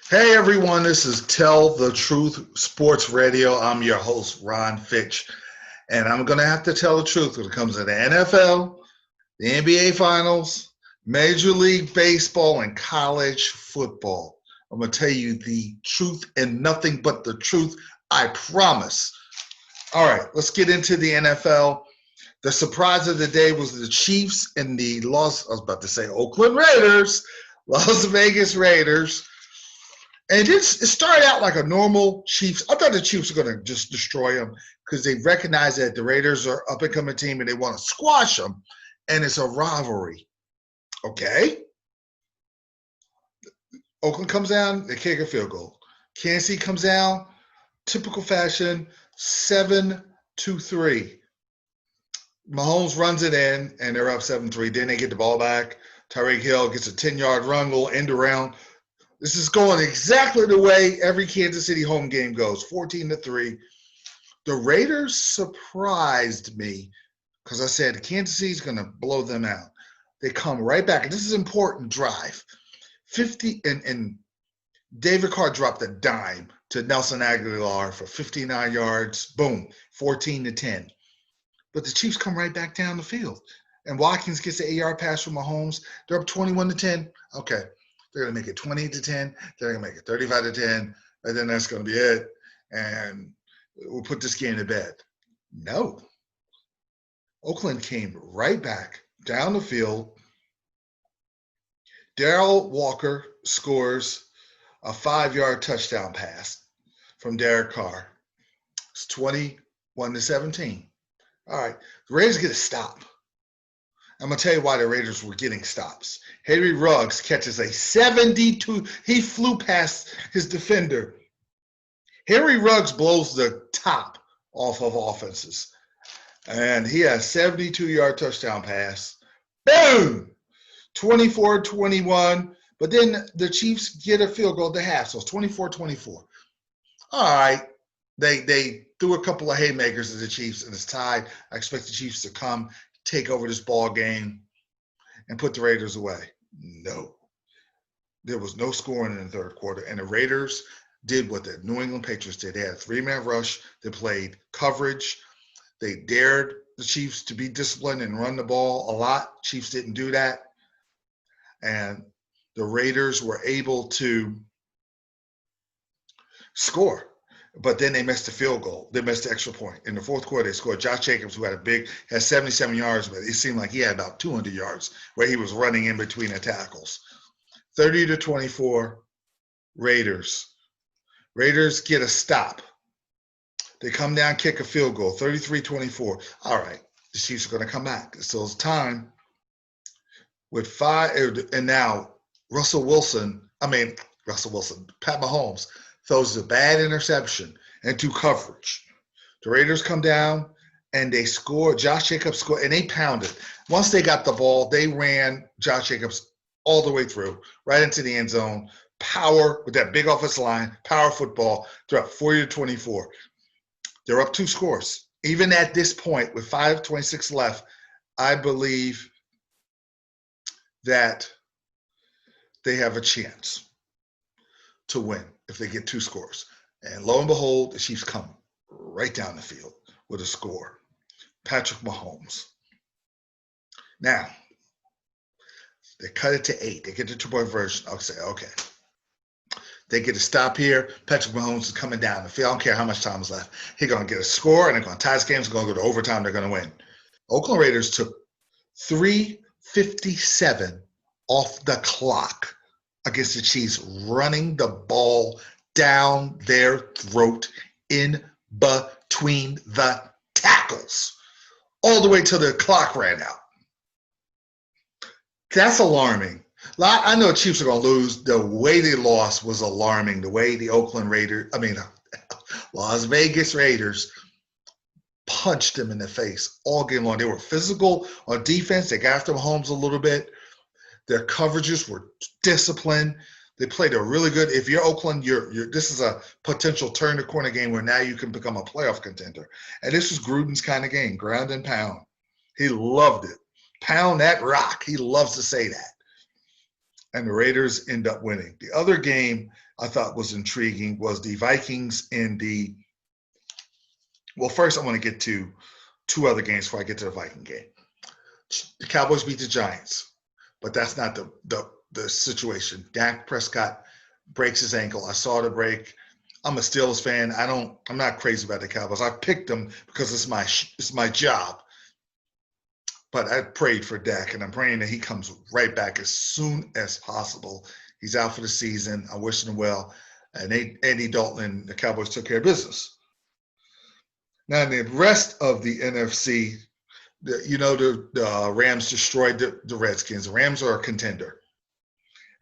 Hey everyone, this is Tell the Truth Sports Radio. I'm your host, Ron Fitch, and I'm going to have to tell the truth when it comes to the NFL, the NBA Finals, Major League Baseball, and college football. I'm going to tell you the truth and nothing but the truth, I promise. All right, let's get into the NFL. The surprise of the day was the Chiefs and the Oakland Raiders, Las Vegas Raiders. And it started out like a normal Chiefs. I thought the Chiefs were going to just destroy them because they recognize that the Raiders are up and coming team and they want to squash them. And it's a rivalry. Okay. Oakland comes down, they kick a field goal. Kansas City comes down, typical fashion, 7-3. Mahomes runs it in and they're up 7-3. Then they get the ball back. Tyreek Hill gets a 10-yard run, little end around. This is going exactly the way every Kansas City home game goes, 14-3. The Raiders surprised me because I said Kansas City's going to blow them out. They come right back. And this is an important drive. 50 and David Carr dropped a dime to Nelson Aguilar for 59 yards. Boom, 14-10. But the Chiefs come right back down the field. And Watkins gets the 8-yard pass from Mahomes. They're up 21-10. Okay. They're going to make it 20-10. They're going to make it 35-10. And then that's going to be it. And we'll put this game to bed. No. Oakland came right back down the field. Darrell Walker scores a 5-yard touchdown pass from Derek Carr. It's 21-17. All right. The Raiders get a stop. I'm going to tell you why the Raiders were getting stops. Henry Ruggs catches a 72. He flew past his defender. Henry Ruggs blows the top off of offenses. And he has a 72-yard touchdown pass. Boom! 24-21. But then the Chiefs get a field goal at the half. So it's 24-24. All right. They threw a couple of haymakers to the Chiefs, and it's tied. I expect the Chiefs to come take over this ball game and put the Raiders away. No. There was no scoring in the third quarter, and the Raiders did what the New England Patriots did. They had a 3-man rush. They played coverage. They dared the Chiefs to be disciplined and run the ball a lot. Chiefs didn't do that. And the Raiders were able to score. But then they missed the field goal. They missed the extra point. In the fourth quarter, they scored. Josh Jacobs, who had 77 yards, but it seemed like he had about 200 yards where he was running in between the tackles. 30-24, Raiders. Raiders get a stop. They come down, kick a field goal, 33-24. All right, the Chiefs are going to come back. So it's time with 5, and now Pat Mahomes throws a bad interception into coverage. The Raiders come down and they score. Josh Jacobs scored, and they pounded. Once they got the ball, they ran Josh Jacobs all the way through, right into the end zone. Power with that big offensive line, power football. They're up 40-24. They're up 2 scores. Even at this point, with 5:26 left, I believe that they have a chance to win if they get 2 scores. And lo and behold, the Chiefs come right down the field with a score. Patrick Mahomes. Now, they cut it to 8. They get the 2-point version. I'll say, okay. They get a stop here. Patrick Mahomes is coming down the field. I don't care how much time is left. He's going to get a score, and they're going to tie this game. It's going to go to overtime. They're going to win. Oakland Raiders took 3:57 off the clock against the Chiefs, running the ball down their throat in between the tackles, all the way till the clock ran out. That's alarming. I know Chiefs are going to lose. The way they lost was alarming. The way the Las Vegas Raiders punched them in the face all game long. They were physical on defense. They got after Mahomes a little bit. Their coverages were disciplined. They played a really good. If you're Oakland, this is a potential turn the corner game where now you can become a playoff contender. And this was Gruden's kind of game, ground and pound. He loved it. Pound that rock. He loves to say that. and the Raiders end up winning. The other game I thought was intriguing was the Vikings and the – well, first I want to get to two other games before I get to the Viking game. The Cowboys beat the Giants, but that's not the situation. Dak Prescott breaks his ankle. I saw the break. I'm a Steelers fan. I'm not crazy about the Cowboys. I picked them because it's my job. But I prayed for Dak, and I'm praying that he comes right back as soon as possible. He's out for the season. I wish him well. And Andy Dalton and the Cowboys took care of business. Now, in the rest of the NFC, the Rams destroyed the Redskins. The Rams are a contender.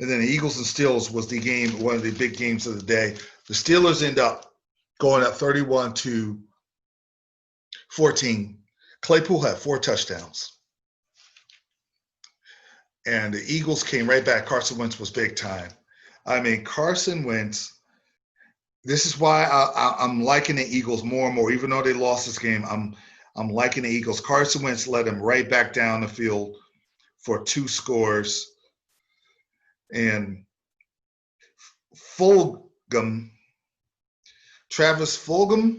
And then the Eagles and Steelers was the game, one of the big games of the day. The Steelers end up going up 31-14. Claypool had 4 touchdowns. And the Eagles came right back. Carson Wentz was big time. I mean, Carson Wentz, this is why I'm liking the Eagles more and more. Even though they lost this game, I'm liking the Eagles. Carson Wentz led them right back down the field for 2 scores. And Travis Fulgham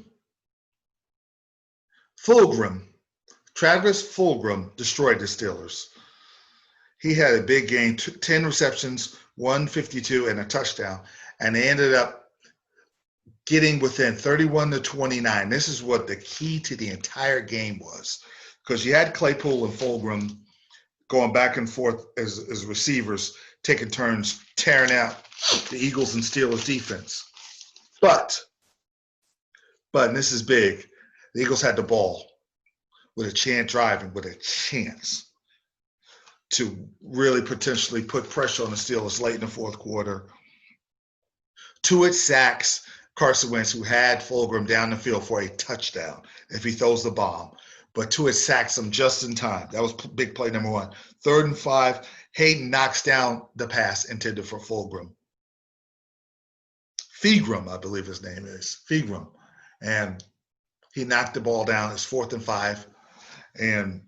destroyed the Steelers. He had a big game, 10 receptions, 152, and a touchdown. And they ended up getting within 31-29. This is what the key to the entire game was. Because you had Claypool and Fulgham going back and forth as receivers, taking turns, tearing out the Eagles and Steelers defense. But and this is big, the Eagles had the ball with a chance to really potentially put pressure on the Steelers late in the fourth quarter. 2 sacks, Carson Wentz, who had Fulgham down the field for a touchdown if he throws the bomb. But 2 sacks him just in time. That was big play number 1. 3rd and 5, Hayden knocks down the pass intended for Fulgham. Fegram, I believe his name is. Fegram. And he knocked the ball down. It's 4th and 5. And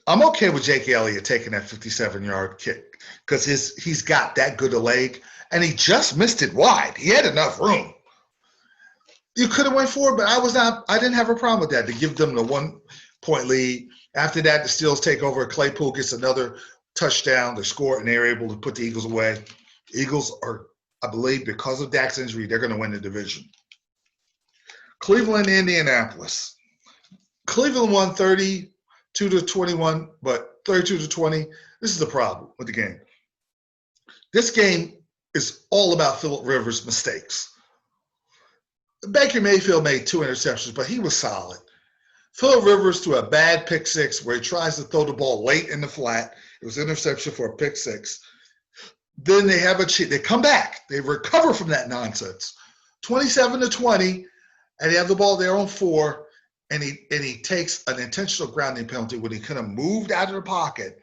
I'm okay with Jake Elliott taking that 57-yard kick because he's got that good a leg, and he just missed it wide. He had enough room. You could have went for it, but I didn't have a problem with that to give them the 1-point lead. After that, the Steelers take over. Claypool gets another touchdown. They score, and they're able to put the Eagles away. Eagles are, I believe, because of Dak's injury, they're going to win the division. Cleveland, Indianapolis. Cleveland won 32-21, but 32-20. This is the problem with the game. This game is all about Phillip Rivers' mistakes. Baker Mayfield made 2 interceptions, but he was solid. Phillip Rivers threw a bad pick 6 where he tries to throw the ball late in the flat. It was an interception for a pick 6. Then they have they come back. They recover from that nonsense. 27-20, and they have the ball there on 4. And he takes an intentional grounding penalty when he could have moved out of the pocket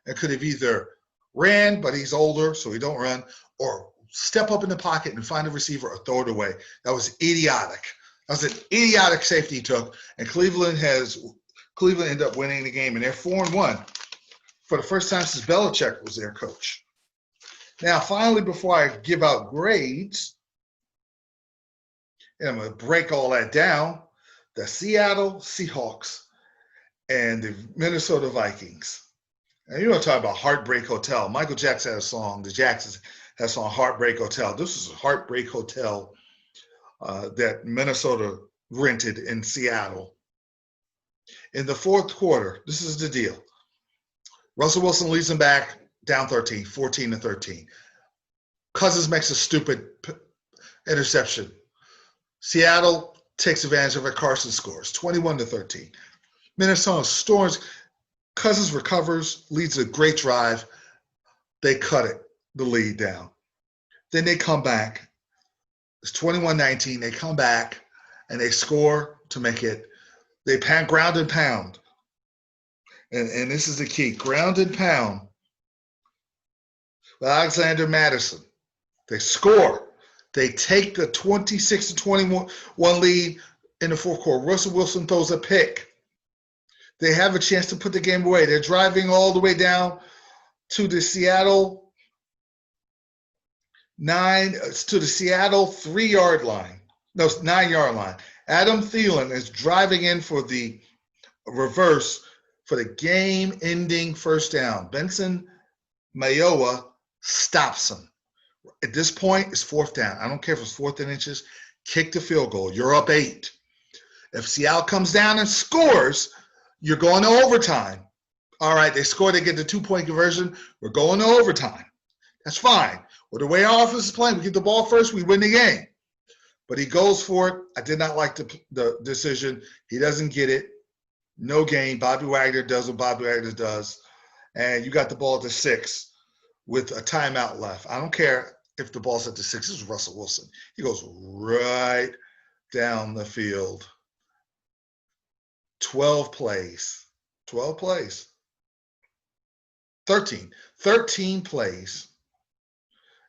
and could have either ran, but he's older, so he don't run, or step up in the pocket and find a receiver or throw it away. That was idiotic. That was an idiotic safety he took, and Cleveland ended up winning the game, and they're 4-1 for the first time since Belichick was their coach. Now, finally, before I give out grades, and I'm going to break all that down, the Seattle Seahawks and the Minnesota Vikings. And you want to talk about Heartbreak Hotel. Michael Jackson had a song. The Jacksons had a song, Heartbreak Hotel. This is a Heartbreak Hotel that Minnesota rented in Seattle. In the fourth quarter, this is the deal. Russell Wilson leads them back down 14-13. Cousins makes a stupid interception. Seattle takes advantage of it. Carson scores 21-13. Minnesota storms. Cousins recovers, leads a great drive. They cut the lead down. Then they come back. It's 21-19. They come back and they score to make it. They ground and pound. And this is the key. Ground and pound. With Alexander Madison. They score. They take the 26-21 lead in the fourth quarter. Russell Wilson throws a pick. They have a chance to put the game away. They're driving all the way down to the Seattle to the Seattle 3-yard line. No, 9-yard line. Adam Thielen is driving in for the reverse for the game-ending first down. Benson Mayowa stops him. At this point, it's 4th down. I don't care if it's 4th and inches. Kick the field goal. You're up 8. If Seattle comes down and scores, you're going to overtime. All right, they score, they get the 2-point conversion. We're going to overtime. That's fine. Well, the way our offense is playing, we get the ball first, we win the game. But he goes for it. I did not like the decision. He doesn't get it. No gain. Bobby Wagner does what Bobby Wagner does. And you got the ball at the 6 with a timeout left. I don't care if the ball's at the 6. This is Russell Wilson. He goes right down the field. 12 plays. 12 plays. 13 plays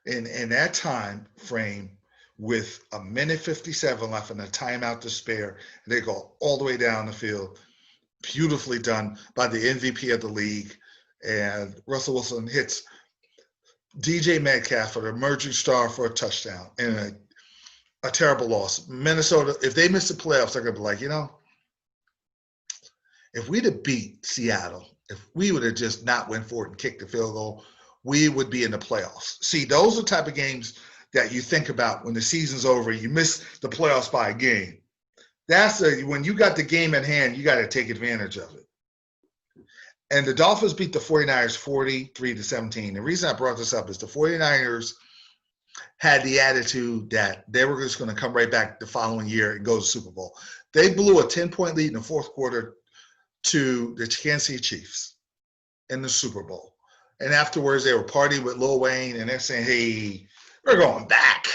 in that time frame with a minute 57 left and a timeout to spare. And they go all the way down the field. Beautifully done by the MVP of the league. And Russell Wilson hits DJ Metcalf, an emerging star, for a touchdown and a terrible loss. Minnesota, if they miss the playoffs, they're going to be like, if we'd have beat Seattle, if we would have just not went for it and kicked the field goal, we would be in the playoffs. See, those are the type of games that you think about when the season's over. You miss the playoffs by a game. When you got the game at hand, you got to take advantage of it. And the Dolphins beat the 49ers 43-17. The reason I brought this up is the 49ers had the attitude that they were just going to come right back the following year and go to the Super Bowl. They blew a 10-point lead in the 4th quarter to the Kansas City Chiefs in the Super Bowl. And afterwards, they were partying with Lil Wayne, and they're saying, hey, we're going back.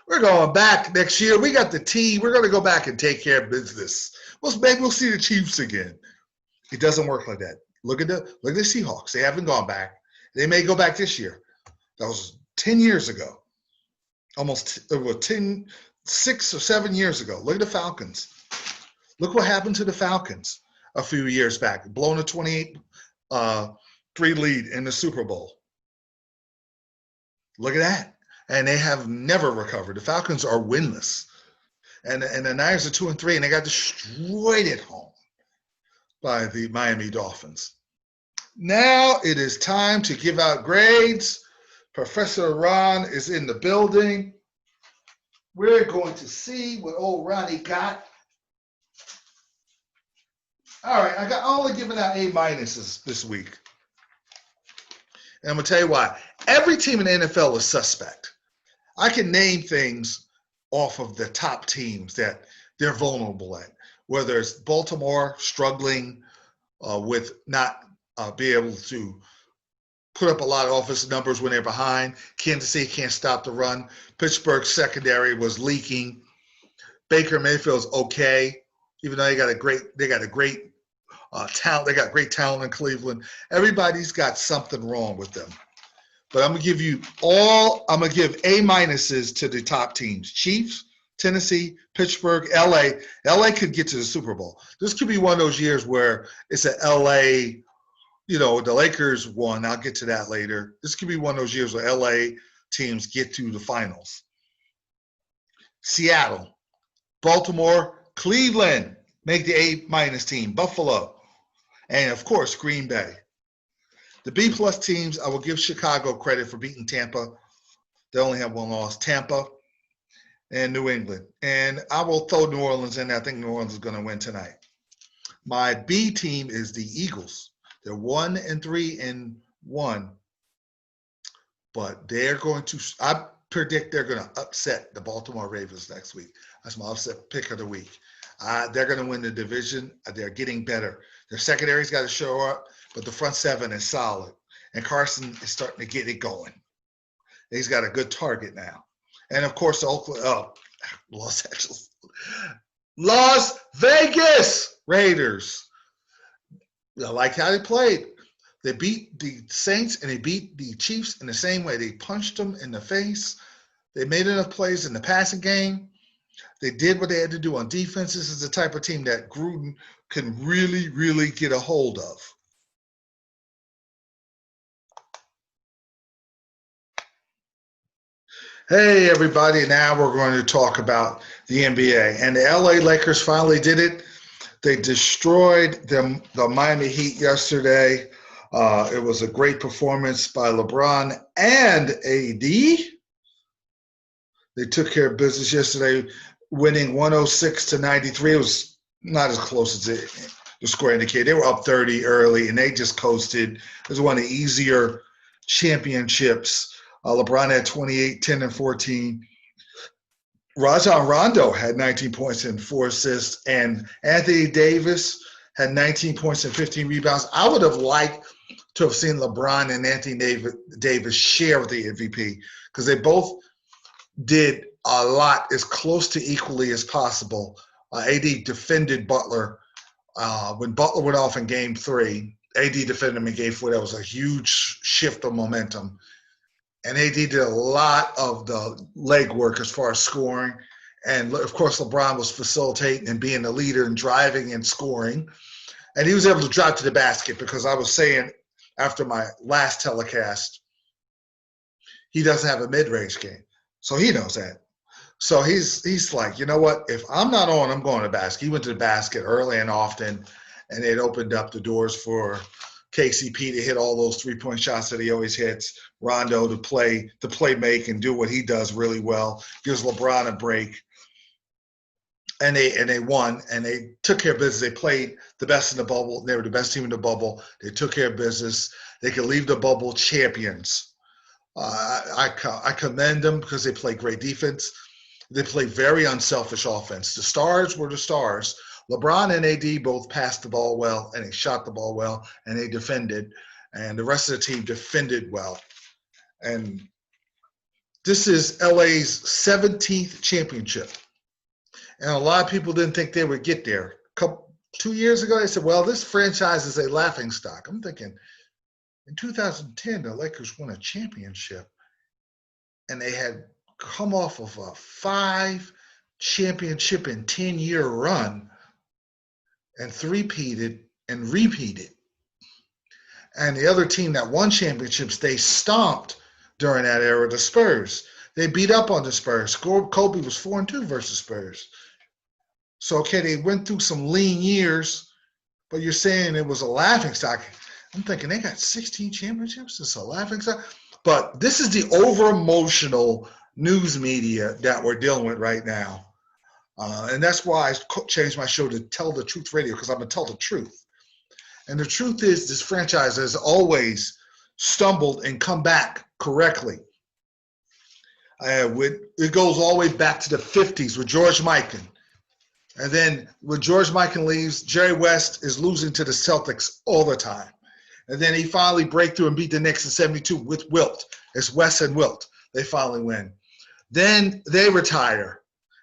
We're going back next year. We got the team. We're going to go back and take care of business. Maybe we'll see the Chiefs again. It doesn't work like that. Look at the Seahawks. They haven't gone back. They may go back this year. That was 10 years ago. Almost 6 or 7 years ago. Look at the Falcons. Look what happened to the Falcons a few years back. Blown a 28-3 lead in the Super Bowl. Look at that. And they have never recovered. The Falcons are winless. And the Niners are 2-3, and they got destroyed at home by the Miami Dolphins. Now it is time to give out grades. Professor Ron is in the building. We're going to see what old Ronnie got. All right, I only giving out A-minuses this week. And I'm going to tell you why. Every team in the NFL is suspect. I can name things off of the top teams that they're vulnerable at, whether it's Baltimore struggling with not being able to put up a lot of offensive numbers when they're behind. Kansas City can't stop the run. Pittsburgh's secondary was leaking. Baker Mayfield's okay, even though they got a great talent. They got great talent in Cleveland. Everybody's got something wrong with them. But I'm going to give A-minuses to the top teams. Chiefs, Tennessee, Pittsburgh, LA. LA could get to the Super Bowl. This could be one of those years where it's a LA, the Lakers won. I'll get to that later. This could be one of those years where LA teams get to the finals. Seattle, Baltimore, Cleveland make the A- team. Buffalo, and of course, Green Bay. The B-plus teams, I will give Chicago credit for beating Tampa. They only have one loss. Tampa and New England. And I will throw New Orleans in there. I think New Orleans is going to win tonight. My B team is the Eagles. They're 1-3-1. But I predict they're going to upset the Baltimore Ravens next week. That's my upset pick of the week. They're going to win the division. They're getting better. Their secondary's got to show up, but the front seven is solid. And Carson is starting to get it going. He's got a good target now. And, of course, Las Vegas Raiders. I like how they played. They beat the Saints and they beat the Chiefs in the same way. They punched them in the face. They made enough plays in the passing game. They did what they had to do on defense. This is the type of team that Gruden can really, really get a hold of. Hey, everybody. Now we're going to talk about the NBA. And the LA Lakers finally did it. They destroyed the Miami Heat yesterday. It was a great performance by LeBron and AD. They took care of business yesterday, winning 106-93. It was not as close as the score indicated. They were up 30 early, and they just coasted. It was one of the easier championships. LeBron had 28, 10, and 14. Rajon Rondo had 19 points and 4 assists, and Anthony Davis had 19 points and 15 rebounds. I would have liked to have seen LeBron and Anthony Davis share the MVP because they both did a lot as close to equally as possible. AD defended Butler. When Butler went off in Game 3, AD defended him in Game 4. That was a huge shift of momentum. And AD did a lot of the legwork as far as scoring. And, of course, LeBron was facilitating and being the leader and driving and scoring. And he was able to drive to the basket because I was saying after my last telecast, he doesn't have a mid-range game. So he knows that. So he's like, you know what? If I'm not on, I'm going to the basket. He went to the basket early and often, and it opened up the doors for KCP to hit all those three-point shots that he always hits. Rondo to make and do what he does really well. Gives LeBron a break. And they won, and they took care of business. They played the best in the bubble. They were the best team in the bubble. They took care of business. They could leave the bubble champions. I commend them because they play great defense. They play very unselfish offense. The stars were the stars. LeBron and AD both passed the ball well, and they shot the ball well, and they defended. And the rest of the team defended well. And this is LA's 17th championship. And a lot of people didn't think they would get there. 2 years ago, they said, well, this franchise is a laughingstock. I'm thinking, in 2010, the Lakers won a championship, and they had come off of a 5-championship in 10-year run and three-peated and repeated. And the other team that won championships, they stomped during that era, the Spurs. They beat up on the Spurs. Kobe was 4-2 versus Spurs. So, okay, they went through some lean years, but you're saying it was a laughingstock. I'm thinking they got 16 championships. It's a laughingstock. But this is the over-emotional news media that we're dealing with right now. And that's why I changed my show to Tell the Truth Radio, because I'm going to tell the truth. And the truth is this franchise has always stumbled and come back correctly. It goes all the way back to the 50s with George Mikan. And then when George Mikan leaves, Jerry West is losing to the Celtics all the time. And then he finally break through and beat the Knicks in 72 with Wilt. It's West and Wilt. They finally win. Then they retire.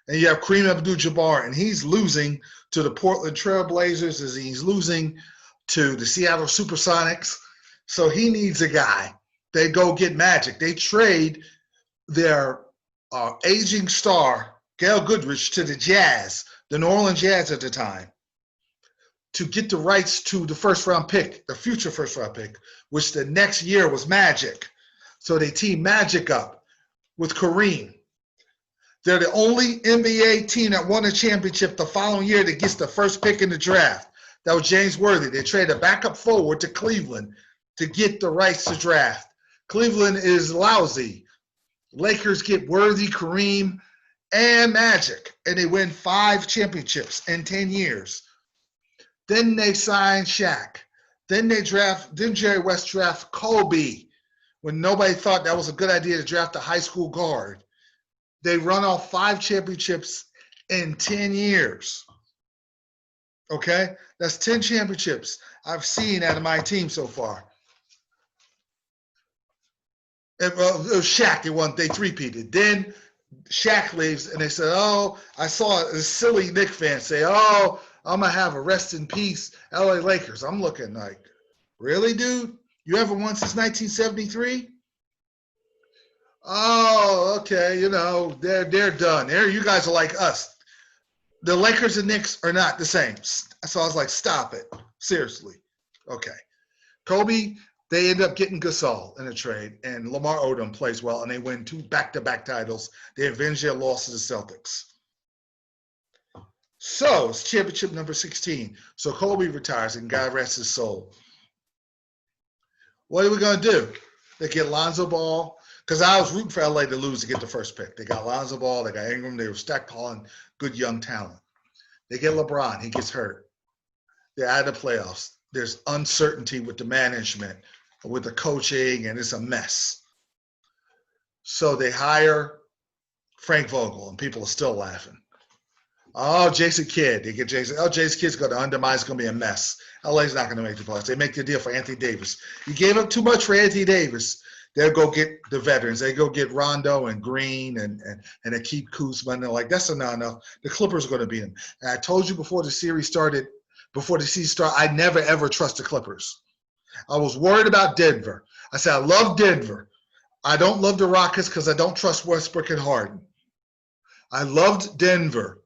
And you have Kareem Abdul-Jabbar, and he's losing to the Portland Trail Blazers as he's losing to the Seattle Supersonics. So he needs a guy. They go get Magic. They trade their aging star, Gail Goodrich, to the Jazz, the New Orleans Jazz at the time, to get the rights to the first-round pick, the future first-round pick, which the next year was Magic. So they team Magic up with Kareem. They're the only NBA team that won a championship the following year that gets the first pick in the draft. That was James Worthy. They traded a backup forward to Cleveland to get the rights to draft. Cleveland is lousy. Lakers get Worthy, Kareem, and Magic, and they win 5 championships in 10 years. Then they sign Shaq. Then Jerry West draft Kobe when nobody thought that was a good idea to draft a high school guard. They run off 5 championships in 10 years. Okay? That's 10 championships I've seen out of my team so far. It was Shaq. They three-peated. Then Shaq leaves, and they said, oh, I saw a silly Knicks fan say, oh, I'm going to have a rest in peace LA Lakers. I'm looking like, really, dude? You haven't won since 1973? Oh, okay, they're done. You guys are like us. The Lakers and Knicks are not the same. So I was like, stop it. Seriously. Okay. Kobe They end up getting Gasol in a trade, and Lamar Odom plays well, and they win 2 back-to-back titles. They avenge their loss to the Celtics. So it's championship number 16. So Kobe retires, and God rest his soul. What are we going to do? They get Lonzo Ball, because I was rooting for LA to lose to get the first pick. They got Lonzo Ball, they got Ingram, they were stockpiling good young talent. They get LeBron, he gets hurt. They're out of the playoffs. There's uncertainty with the management, with the coaching, and it's a mess. So they hire Frank Vogel, and people are still laughing. Oh, Jason Kidd. They get Jason. Oh, Jason Kidd's going to undermine. It's going to be a mess. LA's not going to make the playoffs. They make the deal for Anthony Davis. You gave up too much for Anthony Davis. They'll go get the veterans. They go get Rondo and Green and Akib Kuzma. And they're like, that's not enough. The Clippers are going to beat them. And I told you before the series started, before the season started, I never, ever trust the Clippers. I was worried about Denver. I said, I love Denver. I don't love the Rockets because I don't trust Westbrook and Harden. I loved Denver.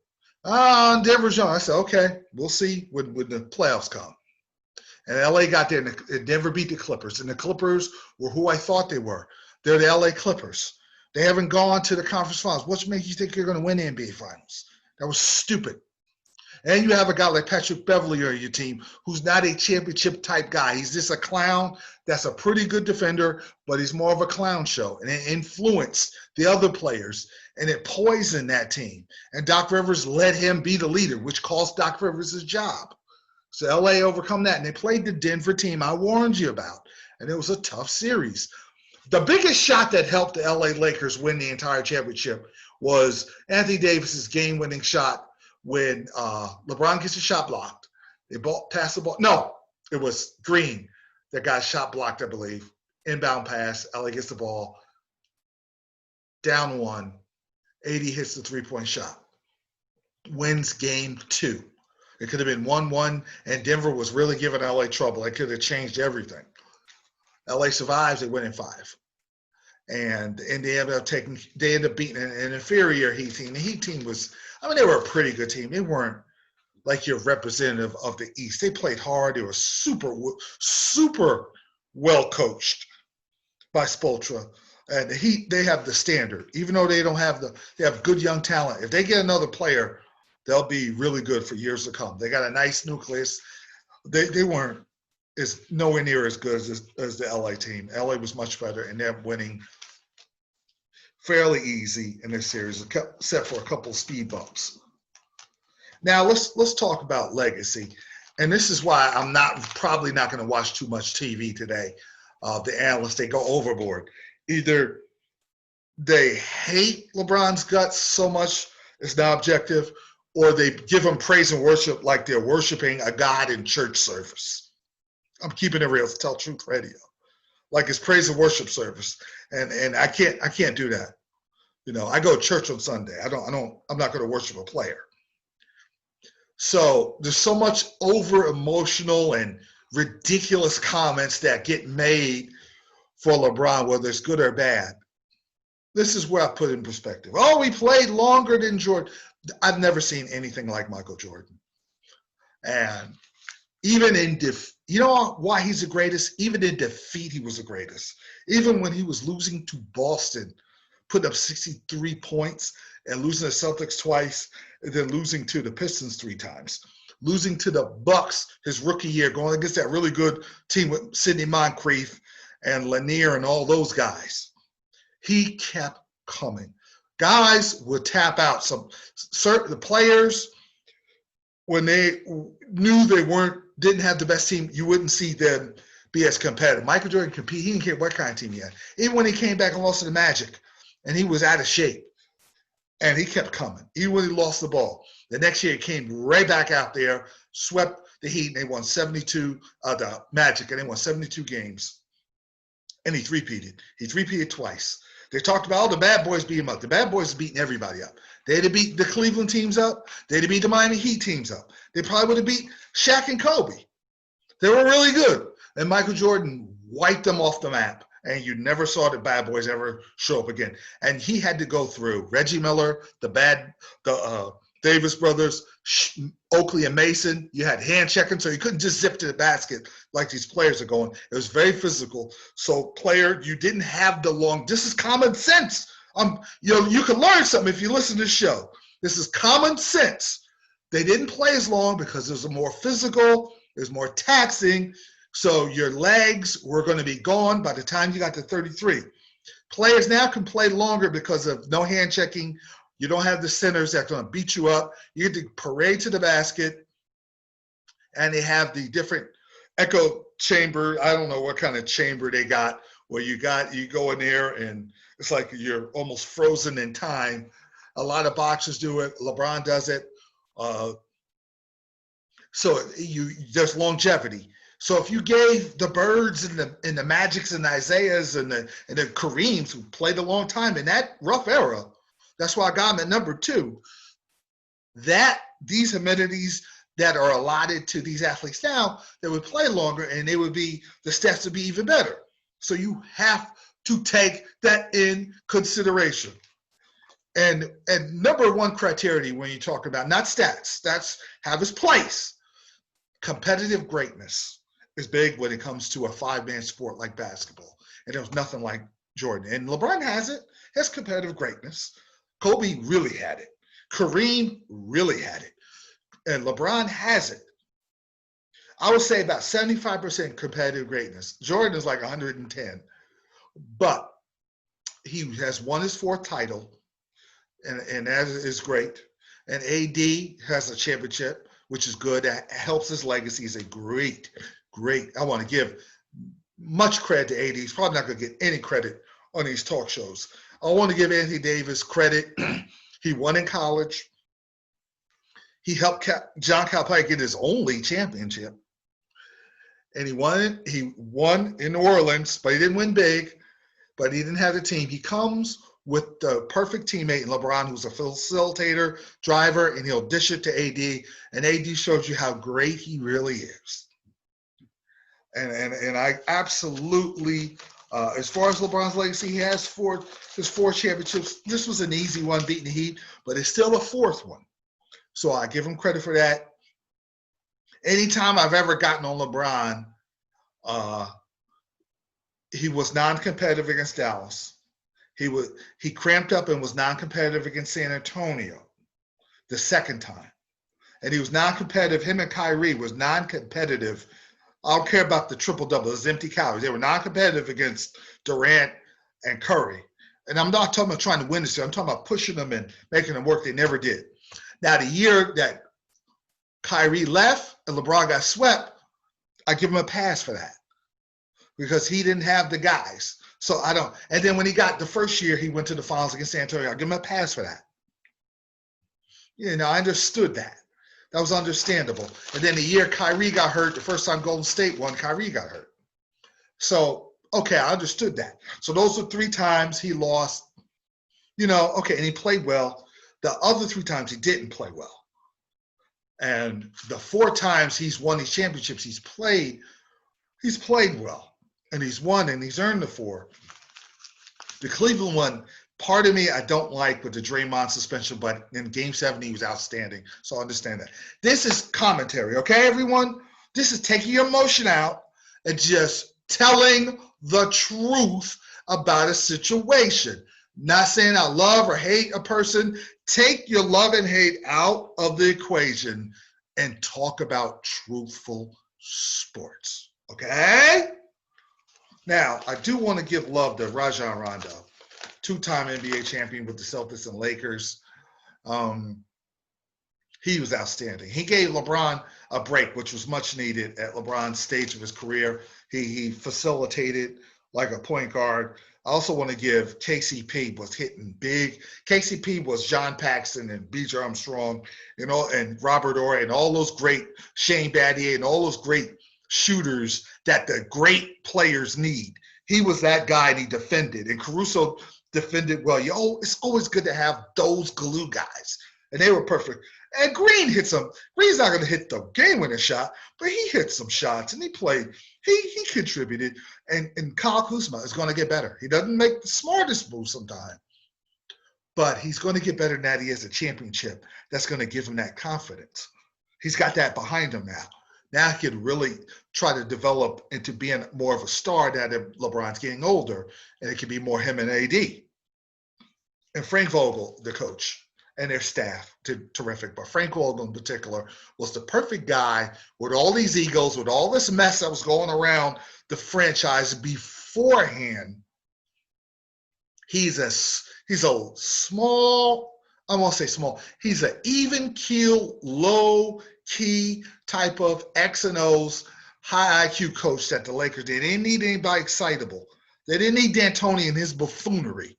Denver's young. I said, okay, we'll see when the playoffs come. And LA got there, and Denver beat the Clippers. And the Clippers were who I thought they were. They're the LA Clippers. They haven't gone to the conference finals. What makes you think you're going to win the NBA finals? That was stupid. And you have a guy like Patrick Beverley on your team who's not a championship-type guy. He's just a clown that's a pretty good defender, but he's more of a clown show. And it influenced the other players, and it poisoned that team. And Doc Rivers let him be the leader, which cost Doc Rivers his job. So L.A. overcome that, and they played the Denver team I warned you about, and it was a tough series. The biggest shot that helped the L.A. Lakers win the entire championship was Anthony Davis's game-winning shot when LeBron gets a shot blocked. They passed the ball. No, it was Green that got shot blocked, I believe. Inbound pass. LA gets the ball. Down 1. 80 hits the three-point shot. Wins game 2. It could have been 1-1, and Denver was really giving LA trouble. It could have changed everything. LA survives. They win in 5. And they ended up beating an inferior Heat team. The Heat team they were a pretty good team. They weren't like your representative of the East. They played hard. They were super, super well coached by Spoelstra. And the Heat, they have the standard. Even though they have good young talent. If they get another player, they'll be really good for years to come. They got a nice nucleus. They weren't nowhere near as good as the LA team. LA was much better, and they're winning fairly easy in this series, except for a couple of speed bumps. Now let's talk about legacy, and this is why I'm probably not going to watch too much TV today. The analysts, they go overboard. Either they hate LeBron's guts so much it's not objective, or they give him praise and worship like they're worshiping a god in church service. I'm keeping it real. It's Tell Truth Radio, like it's praise and worship service, and I can't do that. I go to church on Sunday. I'm not going to worship a player. So there's so much over emotional and ridiculous comments that get made for LeBron, whether it's good or bad. This is where I put it in perspective. Oh, he played longer than Jordan. I've never seen anything like Michael Jordan. And even in you know why he's the greatest? Even in defeat, he was the greatest. Even when he was losing to Boston, putting up 63 points and losing to the Celtics twice, and then losing to the Pistons 3 times. Losing to the Bucks his rookie year, going against that really good team with Sidney Moncrief and Lanier and all those guys. He kept coming. Guys would tap out. The players, when they knew they didn't have the best team, you wouldn't see them be as competitive. Michael Jordan competed. He didn't care what kind of team he had. Even when he came back and lost to the Magic, and he was out of shape, and he kept coming. Even when he lost the ball. The next year, he came right back out there, swept the Heat, and they won 72, the Magic, and they won 72 games. And he three-peated. He three-peated twice. They talked about, the bad boys beat him up. The bad boys beating everybody up. They'd have beat the Cleveland teams up. They'd have beat the Miami Heat teams up. They probably would have beat Shaq and Kobe. They were really good. And Michael Jordan wiped them off the map. And you never saw the bad boys ever show up again. And he had to go through Reggie Miller, the Davis brothers, Oakley and Mason, you had hand checking, so you couldn't just zip to the basket like these players are going. It was very physical. So player, you didn't have the long, this is common sense. You can learn something if you listen to the show. This is common sense. They didn't play as long because it was more physical, it was more taxing. So your legs were going to be gone by the time you got to 33. Players now can play longer because of no hand checking. You don't have the centers that are going to beat you up. You get to parade to the basket, and they have the different echo chamber. I don't know what kind of chamber they got, where you go in there, and it's like you're almost frozen in time. A lot of boxers do it. LeBron does it. So there's longevity. So if you gave the Birds and the Magics and the Isaiahs and the Kareems, who played a long time in that rough era, that's why I got them at number 2. These amenities that are allotted to these athletes now, they would play longer, and the stats would be even better. So you have to take that in consideration. And number one criteria when you talk about, not stats have its place. Competitive greatness is big when it comes to a 5-man sport like basketball. And there's nothing like Jordan. And LeBron has it, has competitive greatness. Kobe really had it. Kareem really had it. And LeBron has it. I would say about 75% competitive greatness. Jordan is like 110. But he has won his 4th title, and that is great. And AD has a championship, which is good. That helps his legacy. He's a great. I want to give much credit to AD. He's probably not going to get any credit on these talk shows. I want to give Anthony Davis credit. He won in college. He helped John Calipari get his only championship. And he won in New Orleans, but he didn't win big, but he didn't have the team. He comes with the perfect teammate in LeBron, who's a facilitator, driver, and he'll dish it to AD. And AD shows you how great he really is. And I absolutely, as far as LeBron's legacy, he has 4 championships. This was an easy one, beating the Heat, but it's still a 4th one. So I give him credit for that. Anytime I've ever gotten on LeBron, he was non-competitive against Dallas. He cramped up and was non-competitive against San Antonio the 2nd time. And he was non-competitive. Him and Kyrie was non-competitive. I don't care about the triple-double. It was empty calories. They were non-competitive against Durant and Curry. And I'm not talking about trying to win this year. I'm talking about pushing them and making them work. They never did. Now, the year that Kyrie left and LeBron got swept, I give him a pass for that because he didn't have the guys. So I don't. And then when he got the first year, he went to the finals against San Antonio. I give him a pass for that. I understood that. That was understandable. And then the year Kyrie got hurt, the first time Golden State won, Kyrie got hurt. So, okay, I understood that. So those are 3 times he lost. Okay, and he played well. The other 3 times he didn't play well. And the 4 times he's won these championships, he's played well. And he's won and he's earned the 4. The Cleveland one, part of me I don't like with the Draymond suspension, but in Game 7 he was outstanding. So I understand that. This is commentary, okay, everyone? This is taking your emotion out and just telling the truth about a situation. Not saying I love or hate a person. Take your love and hate out of the equation and talk about truthful sports, okay? Now, I do want to give love to Rajon Rondo, 2-time NBA champion with the Celtics and Lakers. He was outstanding. He gave LeBron a break, which was much needed at LeBron's stage of his career. He facilitated like a point guard. I also want to give KCP was hitting big. KCP was John Paxson and B.J. Armstrong, and Robert Horry and all those great Shane Battier and all those great shooters that the great players need. He was that guy, and he defended. And Caruso defended well. It's always good to have those glue guys, and they were perfect. And Green hit some. Green's not going to hit the game-winning shot, but he hit some shots, and he played. He contributed. And Kyle Kuzma is going to get better. He doesn't make the smartest moves sometimes, but he's going to get better than that. He has a championship that's going to give him that confidence. He's got that behind him now. Now he can really try to develop into being more of a star now that LeBron's getting older, and it can be more him and AD. And Frank Vogel, the coach, and their staff, terrific. But Frank Vogel in particular was the perfect guy with all these egos, with all this mess that was going around the franchise beforehand. He's a small, I won't say small, he's an even keel, low key type of X and O's high IQ coach that the Lakers did. They didn't need anybody excitable. They didn't need D'Antoni and his buffoonery.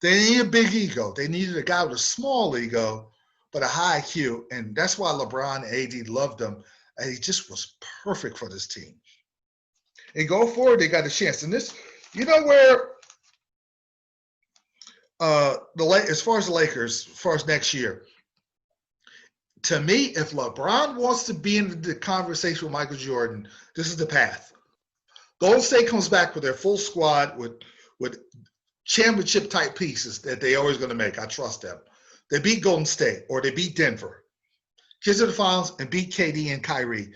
They needed a big ego. They needed a guy with a small ego, but a high IQ. And that's why LeBron and AD loved him. And he just was perfect for this team. And going forward, they got a chance. And this, you know where as far as the Lakers, as far as next year, to me, if LeBron wants to be in the conversation with Michael Jordan, this is the path. Golden State comes back with their full squad with championship type pieces that they always going to make. I trust them. They beat Golden State or they beat Denver. Get to the finals and beat KD and Kyrie.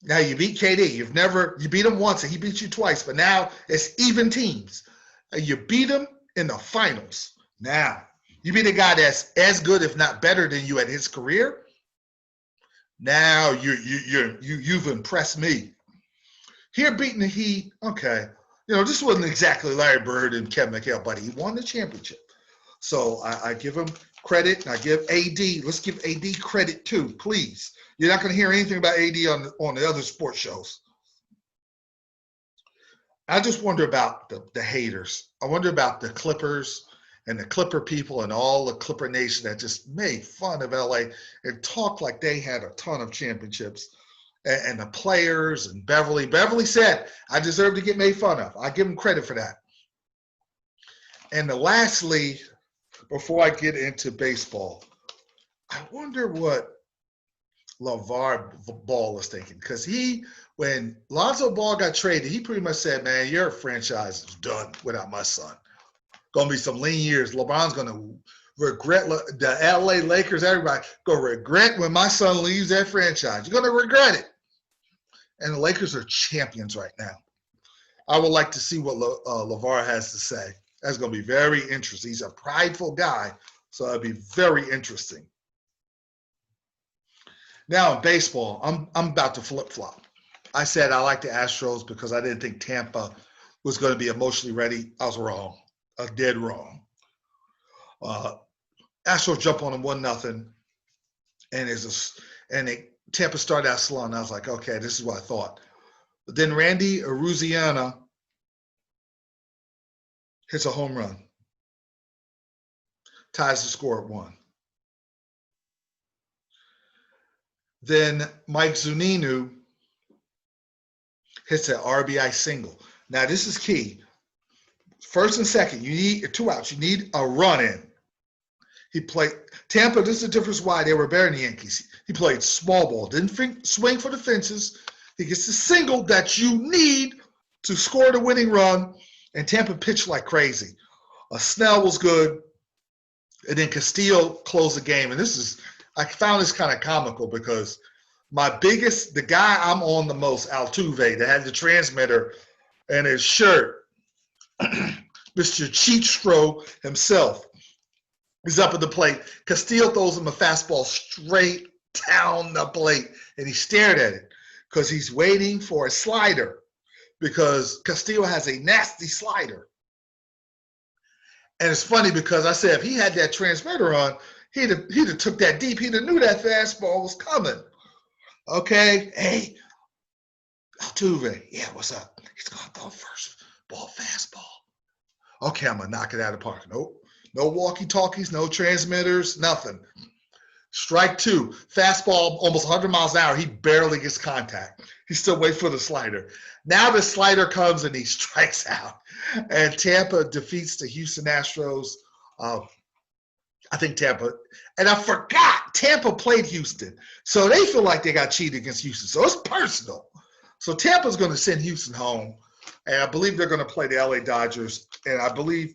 Now you beat KD. You beat him once and he beat you twice, but now it's even teams. You beat him in the finals. Now you beat a guy that's as good, if not better than you at his career. Now you've impressed me. Here beating the Heat, okay. This wasn't exactly Larry Bird and Kevin McHale, but he won the championship. So I give him credit, and I give AD. Let's give AD credit too, please. You're not going to hear anything about AD on the other sports shows. I just wonder about the haters. I wonder about the Clippers and the Clipper people and all the Clipper Nation that just made fun of LA and talked like they had a ton of championships. And the players and Beverly. Beverly said, I deserve to get made fun of. I give him credit for that. And lastly, before I get into baseball, I wonder what LeVar Ball is thinking. Because when Lonzo Ball got traded, he pretty much said, man, your franchise is done without my son. Going to be some lean years. LeBron's going to regret the LA Lakers, everybody, going to regret when my son leaves that franchise. You're going to regret it. And the Lakers are champions right now. I would like to see what LeVar has to say. That's going to be very interesting. He's a prideful guy, so it'll be very interesting. Now in baseball, I'm about to flip-flop. I said I like the Astros because I didn't think Tampa was going to be emotionally ready. I was wrong. I was dead wrong. Astros jump on them 1-0, and Tampa started out slow, and I was like, okay, this is what I thought. But then Randy Arozarena hits a home run, ties the score at 1. Then Mike Zunino hits an RBI single. Now, this is key. First and second, you need 2 outs. You need a run in. He played Tampa. This is the difference why they were better than the Yankees. He played small ball, didn't swing for the fences. He gets the single that you need to score the winning run, and Tampa pitched like crazy. Snell was good, and then Castillo closed the game. And I found this kind of comical because the guy I'm on the most, Altuve, that had the transmitter and his shirt, Mr. Cheatstro himself, is up at the plate. Castillo throws him a fastball straight down the plate, and he stared at it because he's waiting for a slider because Castillo has a nasty slider. And it's funny because I said if he had that transmitter on, he'd have took that deep. He'd have knew that fastball was coming. Okay, hey, Altuve, yeah, what's up? He's going to throw first ball fastball. Okay, I'm going to knock it out of the park. Nope. No walkie-talkies, no transmitters, nothing. Strike 2, fastball almost 100 miles an hour. He barely gets contact. He's still waiting for the slider. Now the slider comes and he strikes out. And Tampa defeats the Houston Astros. I think Tampa, and I forgot, Tampa played Houston. So they feel like they got cheated against Houston. So it's personal. So Tampa's going to send Houston home. And I believe they're going to play the LA Dodgers. And I believe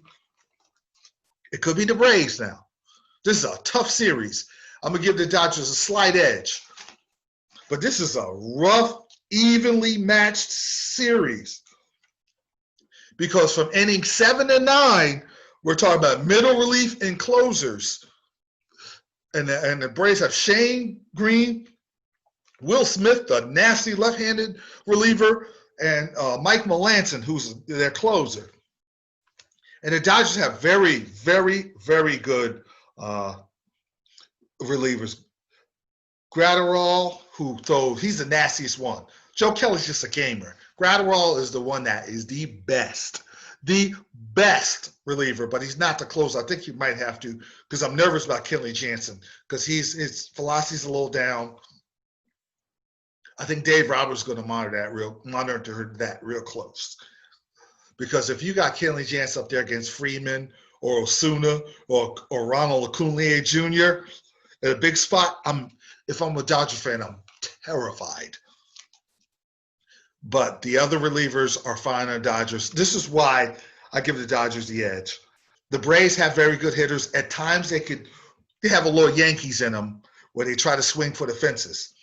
It could be the Braves now. This is a tough series. I'm going to give the Dodgers a slight edge. But this is a rough, evenly matched series. Because from inning 7 to 9, we're talking about middle relief and closers. And the Braves have Shane Green, Will Smith, the nasty left-handed reliever, and Mike Melanson, who's their closer. And the Dodgers have very, very, very good relievers. Gratterall, he's the nastiest one. Joe Kelly's just a gamer. Gratterall is the one that is the best reliever, but he's not the closer. I think you might have to, because I'm nervous about Kenley Jansen, because his velocity's a little down. I think Dave Roberts is going to monitor that real close. Because if you got Kenley Jansen up there against Freeman or Osuna or Ronald Acuna Jr. at a big spot, if I'm a Dodger fan, I'm terrified. But the other relievers are fine on Dodgers. This is why I give the Dodgers the edge. The Braves have very good hitters. At times they have a little Yankees in them where they try to swing for the fences.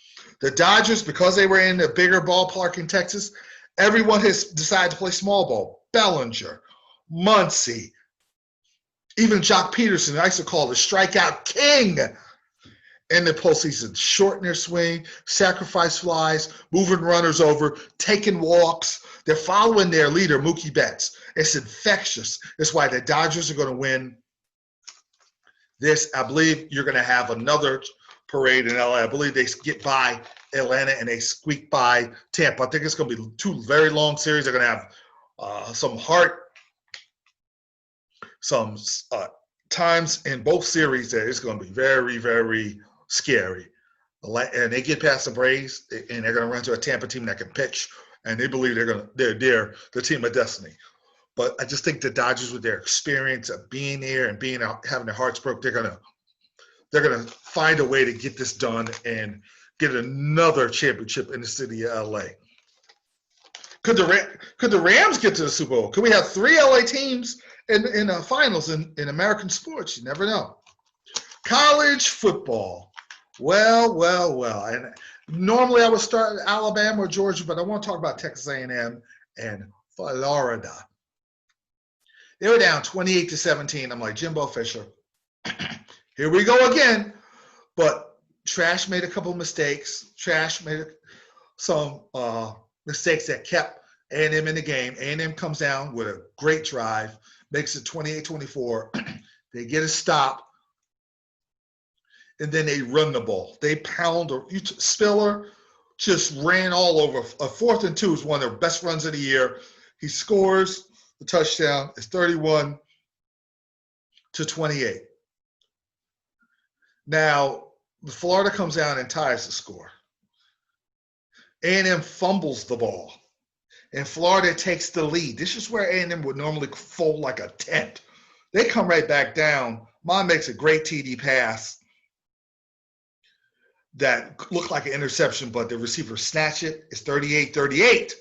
The Dodgers, because they were in a bigger ballpark in Texas, everyone has decided to play small ball. Bellinger, Muncy, even Jock Peterson, I used to call the strikeout king in the postseason. Shorten their swing, sacrifice flies, moving runners over, taking walks. They're following their leader, Mookie Betts. It's infectious. That's why the Dodgers are going to win this. I believe you're going to have another parade in LA. I believe they get by Atlanta and they squeak by Tampa. I think it's going to be 2 very long series. They're going to have some heart, some times in both series that it's going to be very, very scary. And they get past the Braves, and they're going to run to a Tampa team that can pitch, and they believe they're the team of destiny. But I just think the Dodgers, with their experience of being there and having their hearts broke, they're gonna find a way to get this done and get another championship in the city of LA. Could the Rams get to the Super Bowl? Could we have 3 LA teams in the finals in American sports? You never know. College football. Well. And normally I would start at Alabama or Georgia, but I want to talk about Texas A&M and Florida. They were down 28-17. I'm like, Jimbo Fisher, here we go again. But Trash made a couple mistakes. Trash made some mistakes that kept A&M in the game. A&M comes down with a great drive, makes it 28-24. They get a stop, and then they run the ball. They pound. Spiller just ran all over. A 4th and 2 is one of their best runs of the year. He scores the touchdown. It's 31-28. Now, Florida comes down and ties the score. A&M fumbles the ball, and Florida takes the lead. This is where A&M would normally fold like a tent. They come right back down. Mon makes a great TD pass that looked like an interception, but the receiver snatched it. It's 38-38.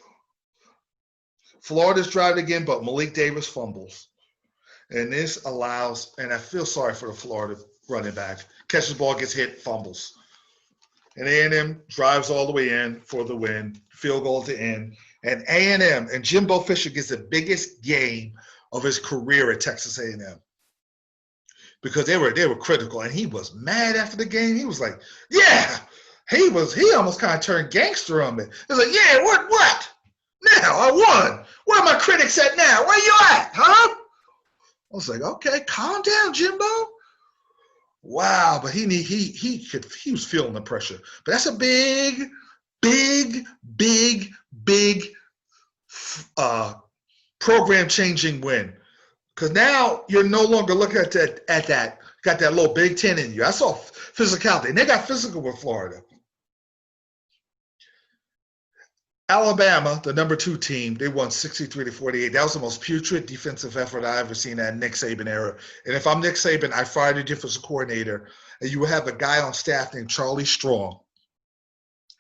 Florida's driving again, but Malik Davis fumbles. And this allows, and I feel sorry for the Florida running back, catches the ball, gets hit, fumbles. And A&M drives all the way in for the win, field goal at the end. And A&M and Jimbo Fisher gets the biggest game of his career at Texas A&M because they were critical, and he was mad after the game. He was like, yeah, he almost kind of turned gangster on me. He was like, yeah, what? Now I won. Where are my critics at now? Where you at, huh? I was like, okay, calm down, Jimbo. Wow, but he was feeling the pressure. But that's a big program-changing win. Because now you're no longer looking at that, got that little Big Ten in you. I saw physicality, and they got physical with Florida. Alabama, the number 2 team, they won 63-48. That was the most putrid defensive effort I ever seen in that Nick Saban era. And if I'm Nick Saban, I fire the defensive coordinator, and you will have a guy on staff named Charlie Strong.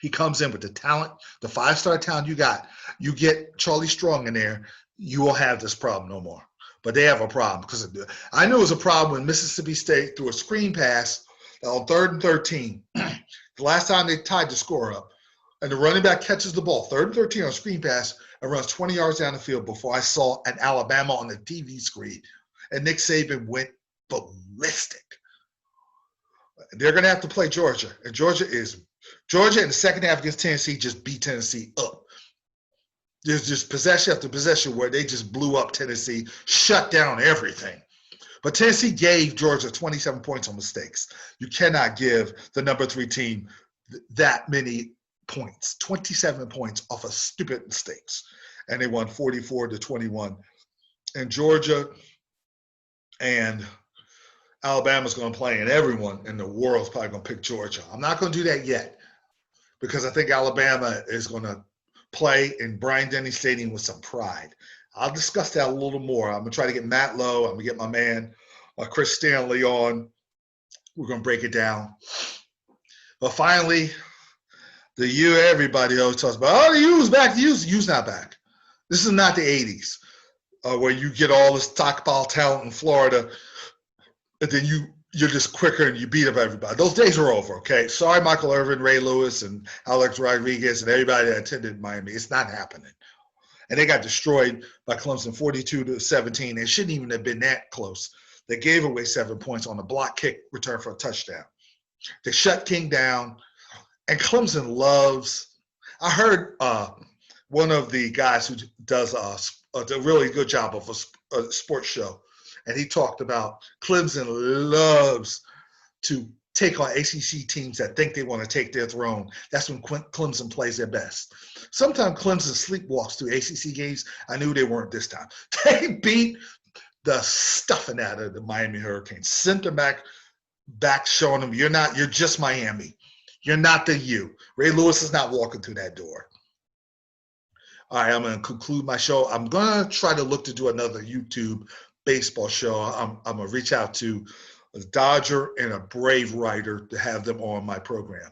He comes in with the talent, the 5-star talent you got. You get Charlie Strong in there, you will have this problem no more. but they have a problem because I knew it was a problem when Mississippi State threw a screen pass on 3rd and 13. The last time they tied the score up, and the running back catches the ball, 3rd and 13 on a screen pass, and runs 20 yards down the field before I saw an Alabama on the TV screen, and Nick Saban went ballistic. They're going to have to play Georgia, and Georgia in the second half against Tennessee just beat Tennessee up. There's just possession after possession where they just blew up Tennessee, shut down everything. But Tennessee gave Georgia 27 points on mistakes. You cannot give the number 3 team that many points, 27 points off of stupid mistakes. And they won 44-21. And Georgia and Alabama's going to play, and everyone in the world is probably going to pick Georgia. I'm not going to do that yet because I think Alabama is going to play in Bryant-Denny Stadium with some pride. I'll discuss that a little more. I'm going to try to get Matt Lowe. I'm going to get my man Chris Stanley on. We're going to break it down. But finally, the U, everybody always talks about, the U's back. The U's not back. This is not the 80s where you get all this stockpile talent in Florida, and then you're just quicker and you beat up everybody. Those days are over, okay? Sorry, Michael Irvin, Ray Lewis, and Alex Rodriguez, and everybody that attended Miami. It's not happening. And they got destroyed by Clemson 42-17. It shouldn't even have been that close. They gave away 7 points on a block kick return for a touchdown. They shut King down. And Clemson loves – I heard one of the guys who does a really good job of a sports show, and he talked about Clemson loves to take on ACC teams that think they want to take their throne. That's when Clemson plays their best. Sometimes Clemson sleepwalks through ACC games. I knew they weren't this time. They beat the stuffing out of the Miami Hurricanes. Center back showing them, you're just Miami. You're not the U. Ray Lewis is not walking through that door. All right, I'm going to conclude my show. I'm going to try to look to do another YouTube baseball show. I'm going to reach out to a Dodger and a Brave writer to have them on my program.